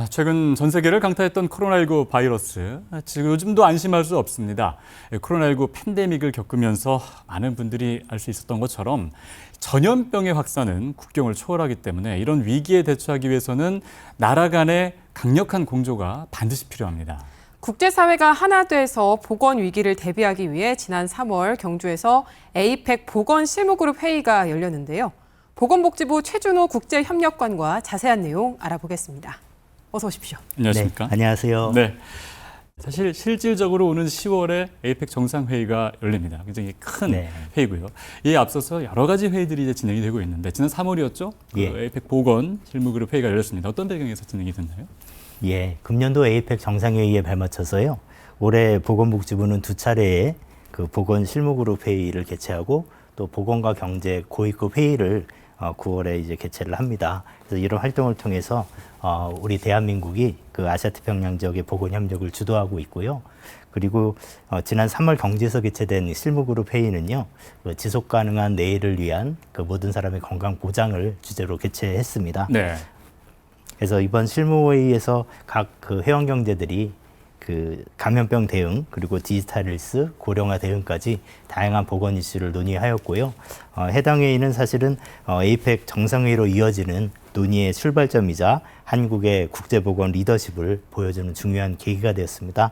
최근 전 세계를 강타했던 코로나19 바이러스, 지금 요즘도 안심할 수 없습니다. 코로나19 팬데믹을 겪으면서 많은 분들이 알 수 있었던 것처럼 전염병의 확산은 국경을 초월하기 때문에 이런 위기에 대처하기 위해서는 나라 간의 강력한 공조가 반드시 필요합니다. 국제사회가 하나 돼서 보건 위기를 대비하기 위해 지난 3월 경주에서 에이펙 보건실무그룹 회의가 열렸는데요. 보건복지부 최준호 국제협력관과 자세한 내용 알아보겠습니다. 어서 오십시오. 안녕하십니까? 네, 안녕하세요. 네. 사실 실질적으로 오는 10월에 에이펙 정상회의가 열립니다. 굉장히 큰 회의고요. 이에 앞서서 여러 가지 회의들이 이제 진행이 되고 있는데 지난 3월이었죠? 에이펙 보건 실무그룹 회의가 열렸습니다. 어떤 배경에서 진행이 됐나요? 예, 금년도 에이펙 정상회의에 발맞춰서요. 올해 보건복지부는 두 차례의 그 보건 실무그룹 회의를 개최하고 또 보건과 경제 고위급 회의를 9월에 이제 개최를 합니다. 그래서 이런 활동을 통해서 우리 대한민국이 그 아시아 태평양 지역의 보건 협력을 주도하고 있고요. 그리고 지난 3월 경주에서 개최된 실무그룹 회의는요, 그 지속 가능한 내일을 위한 그 모든 사람의 건강 보장을 주제로 개최했습니다. 네. 그래서 이번 실무회의에서 각 그 회원 경제들이 그 감염병 대응 그리고 디지털 헬스, 고령화 대응까지 다양한 보건 이슈를 논의하였고요. 해당 회의는 사실은 에이펙 정상회의로 이어지는 논의의 출발점이자 한국의 국제보건 리더십을 보여주는 중요한 계기가 되었습니다.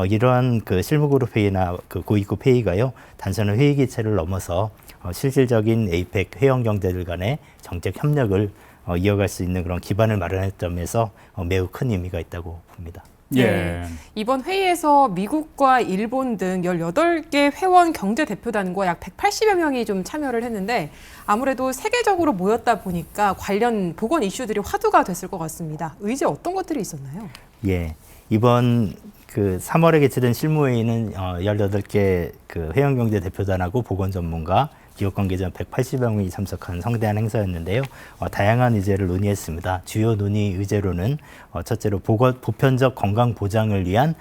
이러한 그 실무그룹 회의나 그 고위급 회의가요, 단순한 회의 개최를 넘어서 실질적인 에이펙 회원 경제들 간의 정책 협력을 이어갈 수 있는 그런 기반을 마련했던 점에서 매우 큰 의미가 있다고 봅니다. 네. 이번 회의에서 미국과 일본 등 18개 회원 경제 대표단과 약 180여 명이 좀 참여를 했는데 아무래도 세계적으로 모였다 보니까 관련 보건 이슈들이 화두가 됐을 것 같습니다. 의제 어떤 것들이 있었나요? 예. 이번 그 3월에 개최된 실무회의는 18개 그 회원 경제 대표단하고 보건 전문가 기업 관계자 180여 명이 참석한 성대한 행사였는데요. 다양한 의제를 논의했습니다. 주요 논의 의제로는 첫째로 보편적 건강 보장을 위한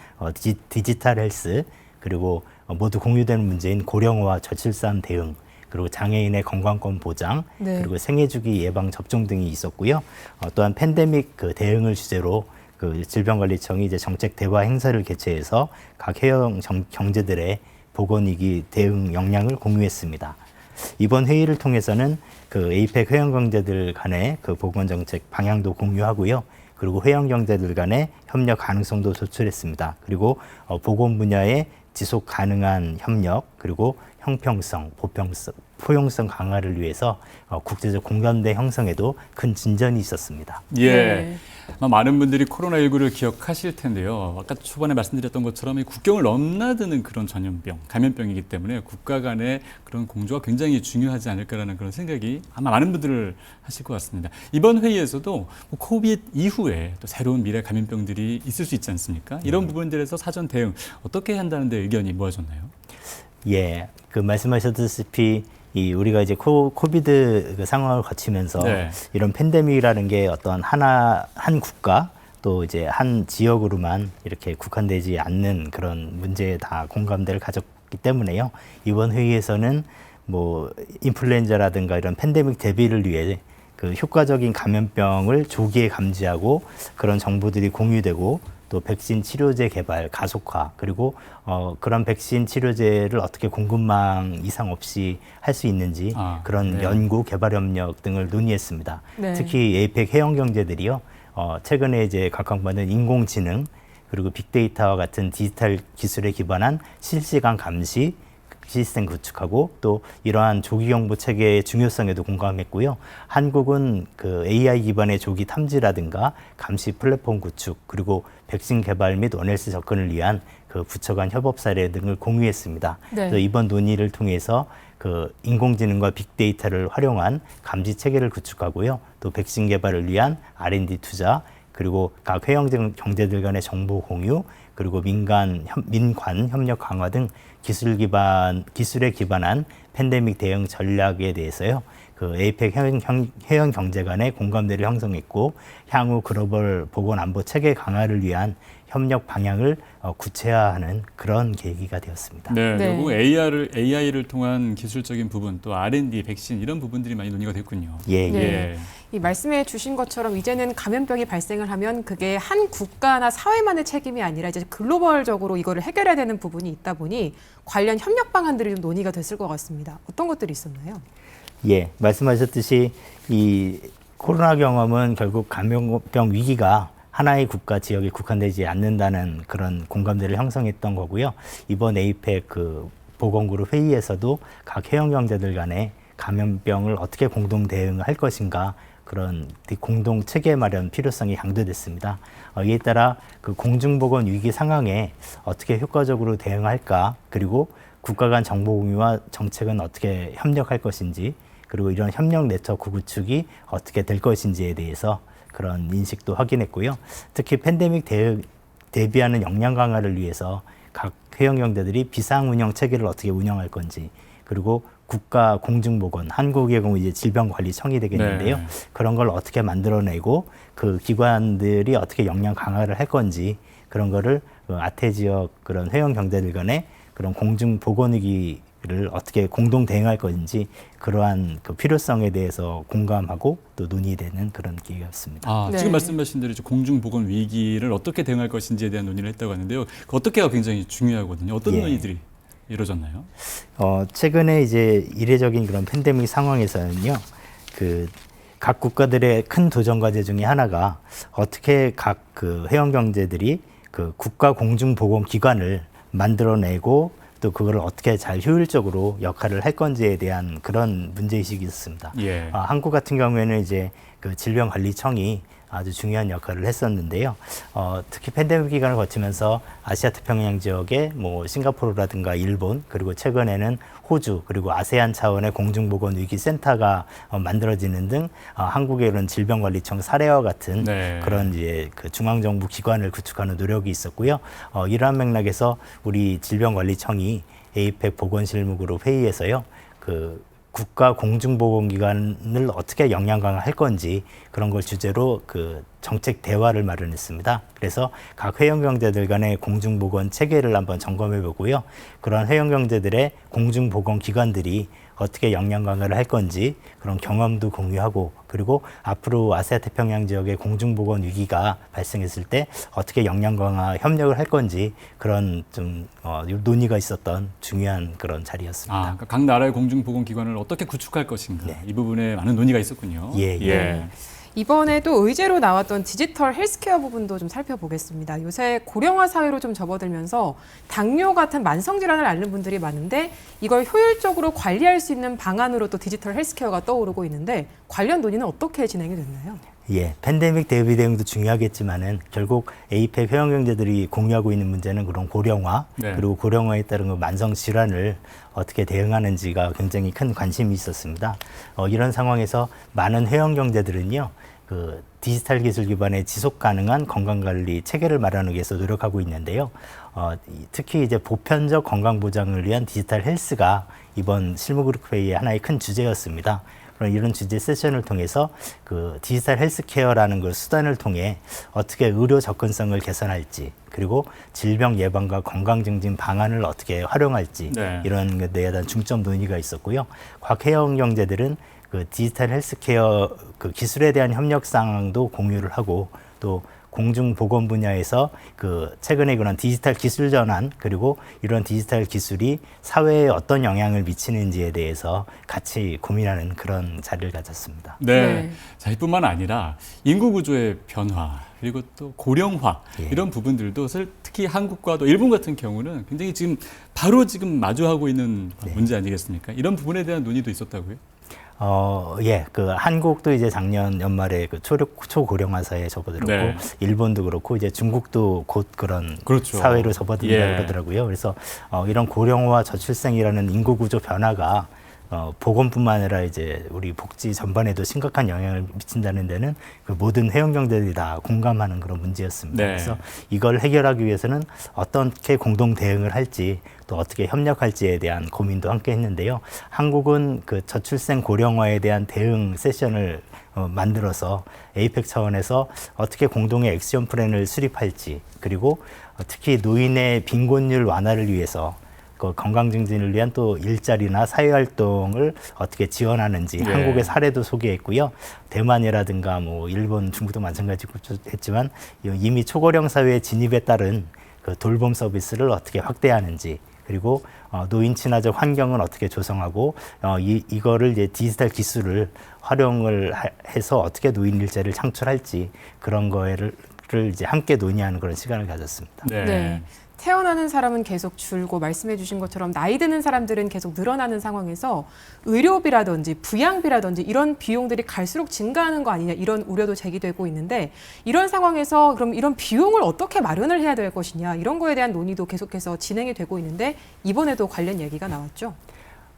디지털 헬스, 그리고 모두 공유되는 문제인 고령화 저출산 대응, 그리고 장애인의 건강권 보장, 그리고 생애주기 예방 접종 등이 있었고요. 또한 팬데믹 그 대응을 주제로 그 질병관리청이 이제 정책 대화 행사를 개최해서 각 회원 경제들의 보건위기 대응 역량을 공유했습니다. 이번 회의를 통해서는 그 에이펙 회원 경제들 간의 그 보건 정책 방향도 공유하고요. 그리고 회원 경제들 간의 협력 가능성도 도출했습니다. 그리고 보건 분야의 지속 가능한 협력, 그리고 형평성, 포용성 강화를 위해서 국제적 공감대 형성에도 큰 진전이 있었습니다. 예. 많은 분들이 코로나19를 기억하실 텐데요. 아까 초반에 말씀드렸던 것처럼 이 국경을 넘나드는 그런 전염병, 감염병이기 때문에 국가 간의 그런 공조가 굉장히 중요하지 않을까라는 그런 생각이 아마 많은 분들을 하실 것 같습니다. 이번 회의에서도 코비드 이후에 또 새로운 미래 감염병들이 있을 수 있지 않습니까? 이런 부분들에서 사전 대응 어떻게 한다는 데 의견이 모아졌나요? 예, 그 말씀하셨다시피 우리가 이제 코비드 그 상황을 거치면서 이런 팬데믹이라는 게 어떤 한 국가 또 이제 한 지역으로만 이렇게 국한되지 않는 그런 문제에 다 공감대를 가졌기 때문에요. 이번 회의에서는 뭐 인플루엔자라든가 이런 팬데믹 대비를 위해 그 효과적인 감염병을 조기에 감지하고 그런 정보들이 공유되고 또 백신 치료제 개발 가속화, 그리고 그런 백신 치료제를 어떻게 공급망 이상 없이 할 수 있는지 그런 연구 개발 협력 등을 논의했습니다. 특히 에이펙 회원 경제들이요, 최근에 이제 각광받는 인공지능 그리고 빅데이터와 같은 디지털 기술에 기반한 실시간 감시 시스템 구축하고 또 이러한 조기 경보 체계의 중요성에도 공감했고요. 한국은 그 AI 기반의 조기 탐지라든가 감시 플랫폼 구축, 그리고 백신 개발 및 원헬스 접근을 위한 그 부처 간 협업 사례 등을 공유했습니다. 그래서 이번 논의를 통해서 그 인공지능과 빅데이터를 활용한 감시 체계를 구축하고요. 또 백신 개발을 위한 R&D 투자, 그리고 각 회원 경제들 간의 정보 공유, 그리고 민관 협력 강화 등 기술에 기반한 팬데믹 대응 전략에 대해서요, 그 에이펙 회원 경제 간의 공감대를 형성했고 향후 글로벌 보건 안보 체계 강화를 위한 협력 방향을 구체화하는 그런 계기가 되었습니다. 네, 결국 AI를 통한 기술적인 부분, 또 R&D, 백신 이런 부분들이 많이 논의가 됐군요. 예. 이 말씀해 주신 것처럼 이제는 감염병이 발생을 하면 그게 한 국가나 사회만의 책임이 아니라 이제 글로벌적으로 이거를 해결해야 되는 부분이 있다 보니 관련 협력 방안들이 좀 논의가 됐을 것 같습니다. 어떤 것들이 있었나요? 예, 말씀하셨듯이 이 코로나 경험은 결국 감염병 위기가 하나의 국가 지역에 국한되지 않는다는 그런 공감대를 형성했던 거고요. 이번 에이펙 그 보건그룹 회의에서도 각 해영 경제들 간에 감염병을 어떻게 공동 대응할 것인가 그런 공동 체계 마련 필요성이 강조됐습니다. 이에 따라 그 공중보건 위기 상황에 어떻게 효과적으로 대응할까, 그리고 국가 간 정보 공유와 정책은 어떻게 협력할 것인지, 그리고 이런 협력 네트워크 구축이 어떻게 될 것인지에 대해서 그런 인식도 확인했고요. 특히 팬데믹 대비하는 역량 강화를 위해서 각 해영 경제들이 비상 운영 체계를 어떻게 운영할 건지, 그리고 국가 공중보건, 한국의 경우 이제 질병관리청이 되겠는데요. 네. 그런 걸 어떻게 만들어내고 그 기관들이 어떻게 역량 강화를 할 건지, 그런 거를 아태 지역 그런 해영 경제들 간의 그런 공중보건 위기를 어떻게 공동 대응할 건지, 그러한 그 필요성에 대해서 공감하고 또 논의되는 그런 기회였습니다. 네. 지금 말씀하신 대로 이제 공중보건 위기를 어떻게 대응할 것인지에 대한 논의를 했다고 하는데요. 그 어떻게가 굉장히 중요하거든요. 어떤 예. 논의들이 이루어졌나요? 최근에 이제 이례적인 그런 팬데믹 상황에서는요, 그 각 국가들의 큰 도전 과제 중에 하나가 어떻게 각 그 해영 경제들이 그 국가 공중보건 기관을 만들어내고 또 그걸 어떻게 잘 효율적으로 역할을 할 건지에 대한 그런 문제의식이 있었습니다. 예. 한국 같은 경우에는 이제 그 질병관리청이 아주 중요한 역할을 했었는데요. 특히 팬데믹 기간을 거치면서 아시아 태평양 지역의 뭐 싱가포르라든가 일본, 그리고 최근에는 호주, 그리고 아세안 차원의 공중보건 위기 센터가 만들어지는 등 한국의 이런 질병관리청 사례와 같은 네. 그런 이제 그 중앙정부 기관을 구축하는 노력이 있었고요. 이러한 맥락에서 우리 질병관리청이 에이펙 보건실무그룹 회의에서요, 그 국가 공중보건기관을 어떻게 역량 강화할 건지 그런 걸 주제로 그 정책 대화를 마련했습니다. 그래서 각 해영 경제들 간의 공중보건 체계를 한번 점검해 보고요. 그런 해영 경제들의 공중보건 기관들이 어떻게 역량 강화를 할 건지 그런 경험도 공유하고, 그리고 앞으로 아시아 태평양 지역의 공중보건 위기가 발생했을 때 어떻게 역량 강화 협력을 할 건지 그런 좀 논의가 있었던 중요한 그런 자리였습니다. 그러니까 각 나라의 공중보건기관을 어떻게 구축할 것인가. 네. 이 부분에 많은 논의가 있었군요. 예. 이번에 또 의제로 나왔던 디지털 헬스케어 부분도 좀 살펴보겠습니다. 요새 고령화 사회로 좀 접어들면서 당뇨 같은 만성 질환을 앓는 분들이 많은데 이걸 효율적으로 관리할 수 있는 방안으로 또 디지털 헬스케어가 떠오르고 있는데 관련 논의는 어떻게 진행이 됐나요? 예, 팬데믹 대비 대응도 중요하겠지만은 결국 에이펙 회원 경제들이 공유하고 있는 문제는 그런 고령화, 네. 그리고 고령화에 따른 그 만성 질환을 어떻게 대응하는지가 굉장히 큰 관심이 있었습니다. 이런 상황에서 많은 회원 경제들은요, 그 디지털 기술 기반의 지속 가능한 건강 관리 체계를 마련하기 위해서 노력하고 있는데요. 특히 이제 보편적 건강 보장을 위한 디지털 헬스가 이번 실무그룹 회의의 하나의 큰 주제였습니다. 이런 주제 세션을 통해서 그 디지털 헬스케어라는 그 수단을 통해 어떻게 의료 접근성을 개선할지, 그리고 질병 예방과 건강 증진 방안을 어떻게 활용할지, 네. 이런 것에 대한 중점 논의가 있었고요. 각 해영 경제들은 그 디지털 헬스케어 그 기술에 대한 협력 사항도 공유를 하고, 또 공중보건 분야에서 그 최근에 그런 디지털 기술 전환, 그리고 이런 디지털 기술이 사회에 어떤 영향을 미치는지에 대해서 같이 고민하는 그런 자리를 가졌습니다. 네. 네. 자, 이뿐만 아니라 인구 구조의 변화, 그리고 또 고령화, 예. 이런 부분들도 특히 한국과 또 일본 같은 경우는 굉장히 지금 마주하고 있는 문제 아니겠습니까? 이런 부분에 대한 논의도 있었다고요? 예, 그 한국도 이제 작년 연말에 그 초고령화 사회에 접어들었고, 네. 일본도 그렇고 이제 중국도 곧 그런 그렇죠. 사회로 접어든다고 예. 그러더라고요. 그래서 이런 고령화 저출생이라는 인구 구조 변화가 보건뿐만 아니라 이제 우리 복지 전반에도 심각한 영향을 미친다는 데는 그 모든 해영 경제들이 다 공감하는 그런 문제였습니다. 네. 그래서 이걸 해결하기 위해서는 어떻게 공동 대응을 할지, 또 어떻게 협력할지에 대한 고민도 함께 했는데요. 한국은 그 저출생 고령화에 대한 대응 세션을 만들어서 에이펙 차원에서 어떻게 공동의 액션 플랜을 수립할지, 그리고 특히 노인의 빈곤율 완화를 위해서 그 건강 증진을 위한 또 일자리나 사회활동을 어떻게 지원하는지 예. 한국의 사례도 소개했고요. 대만이라든가 뭐 일본, 중국도 마찬가지고 했지만 이미 초고령 사회의 진입에 따른 그 돌봄 서비스를 어떻게 확대하는지 그리고 노인 친화적 환경을 어떻게 조성하고 이거를 이제 디지털 기술을 활용을 해서 어떻게 노인 일자리를 창출할지 그런 거를 이제 함께 논의하는 그런 시간을 가졌습니다. 네. 태어나는 사람은 계속 줄고 말씀해 주신 것처럼 나이 드는 사람들은 계속 늘어나는 상황에서 의료비라든지 부양비라든지 이런 비용들이 갈수록 증가하는 거 아니냐 이런 우려도 제기되고 있는데 이런 상황에서 그럼 이런 비용을 어떻게 마련을 해야 될 것이냐 이런 거에 대한 논의도 계속해서 진행이 되고 있는데 이번에도 관련 얘기가 나왔죠.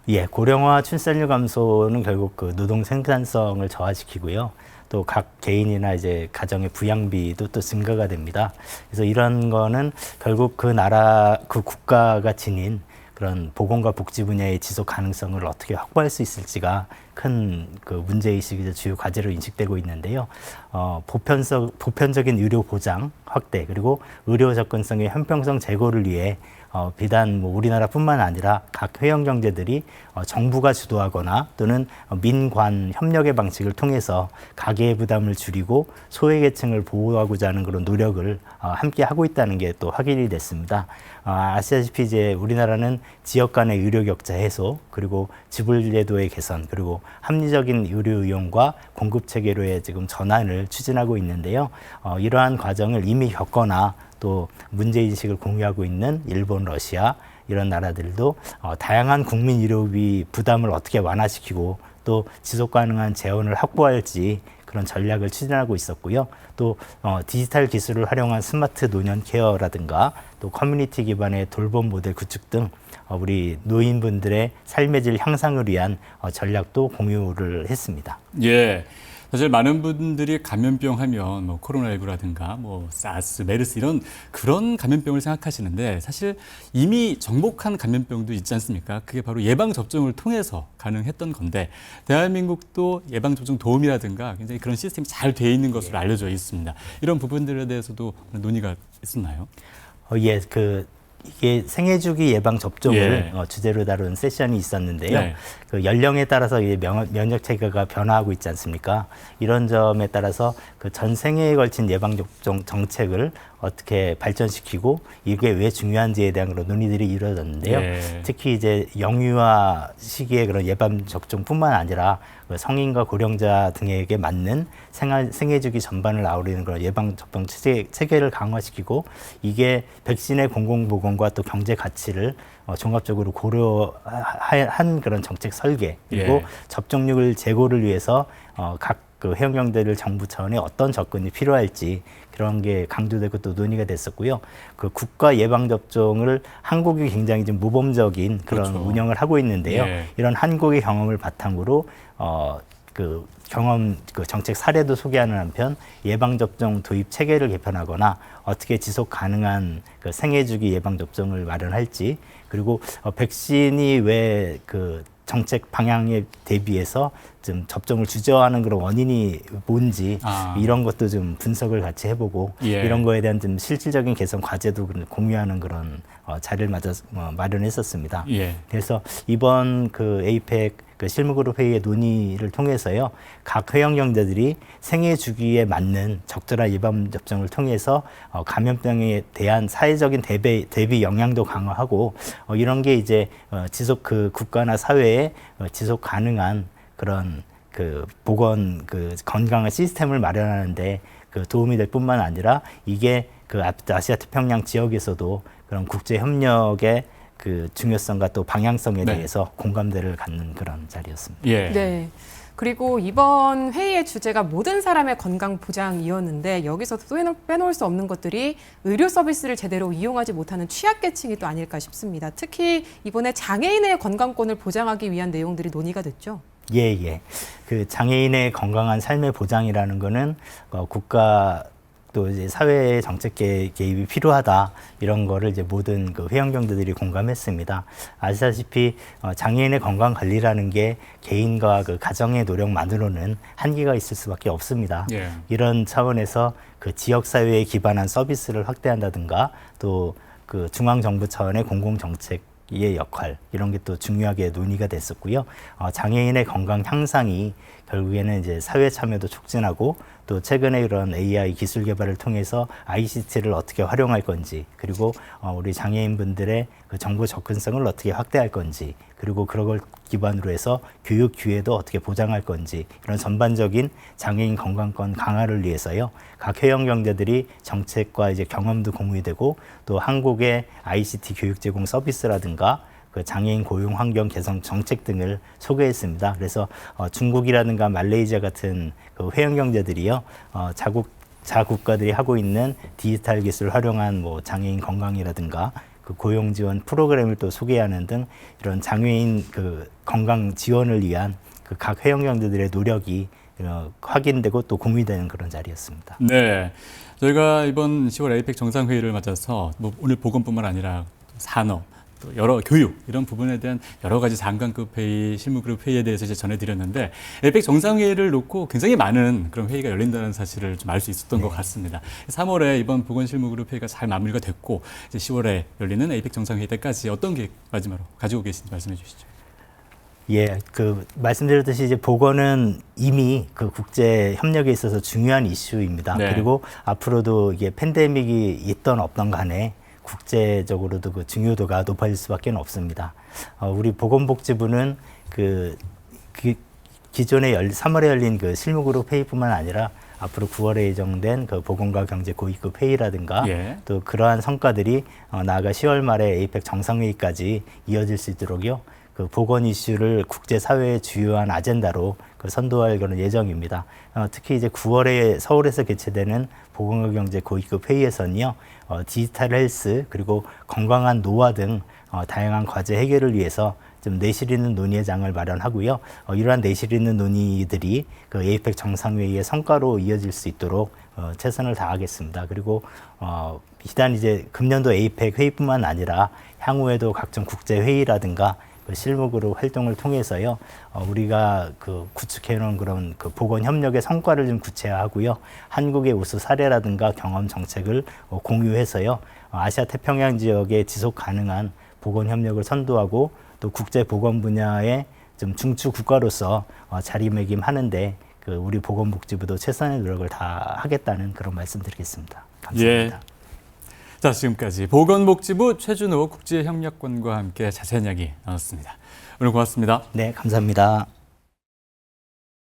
예, 고령화 출산율 감소는 결국 그 노동 생산성을 저하시키고요. 또 각 개인이나 이제 가정의 부양비도 또 증가가 됩니다. 그래서 이런 거는 결국 그 나라, 그 국가가 지닌 그런 보건과 복지 분야의 지속 가능성을 어떻게 확보할 수 있을지가 큰 그 문제의식이 주요 과제로 인식되고 있는데요. 보편적인 의료 보장 확대 그리고 의료 접근성의 형평성 제고를 위해 비단 뭐 우리나라뿐만 아니라 각 회원 경제들이 정부가 주도하거나 또는 민관 협력의 방식을 통해서 가계의 부담을 줄이고 소외계층을 보호하고자 하는 그런 노력을 함께 하고 있다는 게 또 확인이 됐습니다. 아시다시피 이제 우리나라는 지역 간의 의료 격차 해소 그리고 지불제도의 개선 그리고 합리적인 의료 이용과 공급 체계로의 지금 전환을 추진하고 있는데요. 이러한 과정을 이미 겪거나 또 문제인식을 공유하고 있는 일본, 러시아 이런 나라들도 다양한 국민 의료비 부담을 어떻게 완화시키고 또 지속 가능한 재원을 확보할지 그런 전략을 추진하고 있었고요. 또 디지털 기술을 활용한 스마트 노년 케어라든가 또 커뮤니티 기반의 돌봄 모델 구축 등 우리 노인분들의 삶의 질 향상을 위한 전략도 공유를 했습니다. 예. 사실 많은 분들이 감염병 하면 뭐 코로나19라든가 뭐 사스, 메르스 이런 그런 감염병을 생각하시는데 사실 이미 정복한 감염병도 있지 않습니까? 그게 바로 예방접종을 통해서 가능했던 건데 대한민국도 예방접종 도움이라든가 굉장히 그런 시스템이 잘 돼 있는 것으로 알려져 있습니다. 이런 부분들에 대해서도 논의가 있었나요? 예, 이게 생애주기 예방 접종을 예. 주제로 다룬 세션이 있었는데요. 네. 그 연령에 따라서 면역 체계가 변화하고 있지 않습니까? 이런 점에 따라서 그 전 생애에 걸친 예방 접종 정책을 어떻게 발전시키고 이게 왜 중요한지에 대한 그런 논의들이 이루어졌는데요. 예. 특히 이제 영유아 시기에 그런 예방 접종뿐만 아니라 그 성인과 고령자 등에게 맞는 생애주기 전반을 아우르는 그런 예방 접종 체계를 강화시키고 이게 백신의 공공보건과 또 경제 가치를 종합적으로 고려한 그런 정책 설계 그리고 예. 접종률 제고를 위해서 각 그 회원경제를 정부 차원의 어떤 접근이 필요할지 그런 게 강조되고 또 논의가 됐었고요. 그 국가 예방 접종을 한국이 굉장히 좀 모범적인 그런 그렇죠. 운영을 하고 있는데요. 예. 이런 한국의 경험을 바탕으로 정책 사례도 소개하는 한편 예방접종 도입 체계를 개편하거나 어떻게 지속 가능한 그 생애주기 예방접종을 마련할지 그리고 백신이 왜 정책 방향에 대비해서 좀 접종을 주저하는 그런 원인이 뭔지 이런 것도 좀 분석을 같이 해보고 예. 이런 거에 대한 좀 실질적인 개선 과제도 공유하는 그런 자리를 마련했었습니다. 예. 그래서 이번 에이펙 실무그룹 회의의 논의를 통해서요, 각 회원 경제들이 생애 주기에 맞는 적절한 예방 접종을 통해서 감염병에 대한 사회적인 대비 역량도 강화하고 이런 게 이제 지속 국가나 사회에 지속 가능한 그런 보건 건강한 시스템을 마련하는데 도움이 될 뿐만 아니라 이게 아시아 태평양 지역에서도 그런 국제 협력의 중요성과 또 방향성에 네. 대해서 공감대를 갖는 그런 자리였습니다. 예. 네. 그리고 이번 회의의 주제가 모든 사람의 건강 보장이었는데 여기서 또 빼놓을 수 없는 것들이 의료 서비스를 제대로 이용하지 못하는 취약계층이 또 아닐까 싶습니다. 특히 이번에 장애인의 건강권을 보장하기 위한 내용들이 논의가 됐죠. 예. 장애인의 건강한 삶의 보장이라는 거는 국가 또 이제 사회의 정책 개입이 필요하다 이런 거를 이제 모든 회원 경제들이 공감했습니다. 아시다시피 장애인의 건강 관리라는 게 개인과 가정의 노력만으로는 한계가 있을 수밖에 없습니다. 예. 이런 차원에서 지역 사회에 기반한 서비스를 확대한다든가 또 중앙 정부 차원의 공공 정책 의 역할 이런 게 또 중요하게 논의가 됐었고요. 장애인의 건강 향상이 결국에는 이제 사회 참여도 촉진하고 또 최근에 이런 AI 기술 개발을 통해서 ICT를 어떻게 활용할 건지 그리고 우리 장애인분들의 그 정보 접근성을 어떻게 확대할 건지 그리고 그런 걸 기반으로 해서 교육 기회도 어떻게 보장할 건지 이런 전반적인 장애인 건강권 강화를 위해서요. 각 회원 경제들이 정책과 이제 경험도 공유되고 또 한국의 ICT 교육 제공 서비스라든가 그 장애인 고용 환경 개선 정책 등을 소개했습니다. 그래서 중국이라든가 말레이시아 같은 그 회원 경제들이요, 자국가들이 하고 있는 디지털 기술을 활용한 뭐 장애인 건강이라든가 그 고용 지원 프로그램을 또 소개하는 등 이런 장애인 그 건강 지원을 위한 그 각 회원 경제들의 노력이 확인되고 또 공유되는 그런 자리였습니다. 네, 저희가 이번 10월 에이펙 정상회의를 맞아서 뭐 오늘 보건뿐만 아니라 산업, 또 여러 교육 이런 부분에 대한 여러 가지 장관급 회의, 실무그룹 회의에 대해서 이제 전해드렸는데 에이펙 정상회의를 놓고 굉장히 많은 그런 회의가 열린다는 사실을 좀 알 수 있었던 것 같습니다. 3월에 이번 보건실무그룹 회의가 잘 마무리가 됐고 이제 10월에 열리는 에이펙 정상회의 때까지 어떤 계획 마지막으로 가지고 계신지 말씀해 주시죠. 예, 그 말씀드렸듯이 이제 보건은 이미 그 국제 협력에 있어서 중요한 이슈입니다. 네. 그리고 앞으로도 이게 팬데믹이 있던 없던 간에 국제적으로도 그 중요도가 높아질 수밖에 없습니다. 우리 보건복지부는 기존에 3월에 열린 그 실무그룹 회의뿐만 아니라 앞으로 9월에 예정된 그 보건과 경제 고위급 회의라든가 예. 또 또 그러한 성과들이 나아가 10월 말에 에이펙 정상회의까지 이어질 수 있도록요. 그 보건 이슈를 국제사회의 주요한 아젠다로 그 선도할 그런 예정입니다. 특히 이제 9월에 서울에서 개최되는 보건과 경제 고위급 회의에서는요, 디지털 헬스 그리고 건강한 노화 등 다양한 과제 해결을 위해서 좀 내실 있는 논의의 장을 마련하고요. 이러한 내실 있는 논의들이 그 에이펙 정상회의의 성과로 이어질 수 있도록 최선을 다하겠습니다. 그리고 비단 이제 금년도 에이펙 회의뿐만 아니라 향후에도 각종 국제 회의라든가 그 실무그룹 활동을 통해서요, 우리가 그 구축해놓은 그런 그 보건 협력의 성과를 좀 구체화하고요, 한국의 우수 사례라든가 경험 정책을 공유해서요, 아시아 태평양 지역의 지속 가능한 보건 협력을 선도하고 또 국제 보건 분야의 좀 중추 국가로서 자리매김하는데 그 우리 보건복지부도 최선의 노력을 다하겠다는 그런 말씀드리겠습니다. 감사합니다. 예. 자, 지금까지 보건복지부 최준호 국제협력관과 함께 자세한 이야기 나눴습니다. 오늘 고맙습니다. 네, 감사합니다.